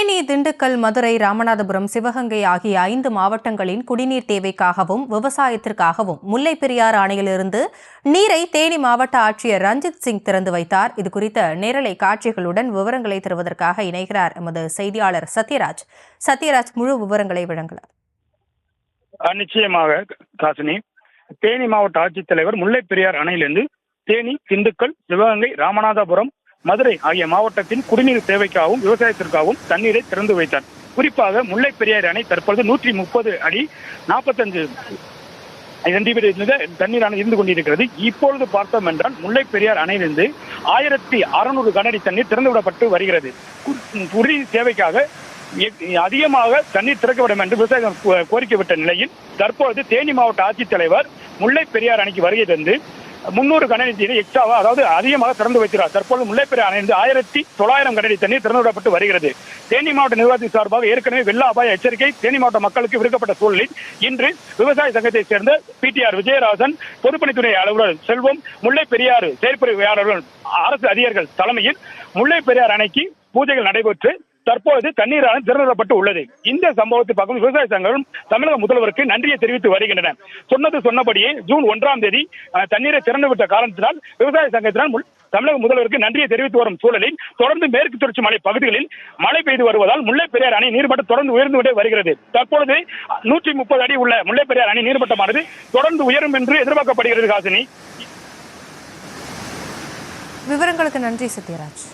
தேனி, திண்டுக்கல், மதுரை, ராமநாதபுரம், சிவகங்கை ஆகிய 5 மாவட்டங்களின் குடிநீர் தேவைக்காகவும் விவசாயத்திற்காகவும் முல்லைப் பெரியாறு அணையிலிருந்து நீரை தேனி மாவட்ட ஆட்சியர் ரஞ்சித் சிங் திறந்து வைத்தார். இதுகுறித்த நேரலை காட்சிகளுடன் விவரங்களை தருவதற்காக இணைகிறார் எமது செய்தியாளர் சத்யராஜ். சத்யராஜ், முழு விவரங்களை வழங்கலாம். நிச்சயமாக காசினி, தேனி மாவட்ட ஆட்சித்தலைவர் முல்லைப் பெரியாறு அணையிலிருந்து தேனி, திண்டுக்கல், சிவகங்கை, ராமநாதபுரம், மதுரை ஆகிய மாவட்டத்தின் குடிநீர் தேவைக்காகவும் விவசாயத்திற்காகவும் தண்ணீரை திறந்து வைத்தார். குறிப்பாக முல்லைப் பெரியாறு அணை தற்பொழுது 130 அடி 45 தண்ணீரான இருந்து கொண்டிருக்கிறது. இப்பொழுது பார்த்தோம் என்றால் முல்லைப் பெரியாறு அணையிலிருந்து 1600 கன அடி தண்ணீர் திறந்துவிடப்பட்டு வருகிறது. குடிநீர் தேவைக்காக அதிகமாக தண்ணீர் திறக்கப்படும் என்று விவசாயிகள் கோரிக்கை விட்ட நிலையில் தற்பொழுது தேனி மாவட்ட ஆட்சித்தலைவர் முல்லைப் பெரியாறு அணைக்கு வருகை தந்து 300 கன அடி எக்ஸ்ட்ராவா, அதாவது அதிகமாக திறந்து வைக்கிறார். தற்போது முல்லைப் பெரியாறு அணையிலிருந்து 1900 கன அடி தண்ணீர் திறந்துவிடப்பட்டு வருகிறது. தேனி மாவட்ட நிர்வாகத்தின் சார்பாக ஏற்கனவே வெள்ள அபாய எச்சரிக்கை தேனி மாவட்ட மக்களுக்கு விடுக்கப்பட்ட சூழலில் இன்று விவசாய சங்கத்தைச் சேர்ந்த பிடிஆர் விஜயராஜன், பொதுப்பணித்துறை அலுவலர் செல்வம், முல்லைப் பெரியாறு செயற்பொறியாளர்கள், அரசு அதிகாரிகள் தலைமையில் முல்லைப் பெரியாறு அணைக்கு பூஜைகள் நடைபெற்று தற்போது தண்ணீரான திறந்துவிடப்பட்டு உள்ளது. இந்த சம்பவத்தை பார்க்கும் விவசாய சங்கங்களும் தமிழக முதல்வருக்கு நன்றியை தெரிவித்து வருகின்றன. சொன்னது சொன்னபடியே ஜூன் 1ஆம் தேதி தண்ணீரை திறந்துவிட்ட காரணத்தினால் விவசாய சங்கத்தினால் தமிழக முதல்வருக்கு நன்றியை தெரிவித்து வரும் சூழலில் தொடர்ந்து மேற்கு தொடர்ச்சி மலை பகுதிகளில் மழை பெய்து வருவதால் முல்லைப் பெரியாறு அணை நீர்மட்டம் தொடர்ந்து உயர்ந்து கொண்டே வருகிறது. தற்பொழுது 130 அடி உள்ள முல்லைப் பெரியாறு அணை நீர்மட்டமானது தொடர்ந்து உயரும் என்று எதிர்பார்க்கப்படுகிறது. காசினி, விவரங்களுக்கு நன்றி சத்யராஜ்.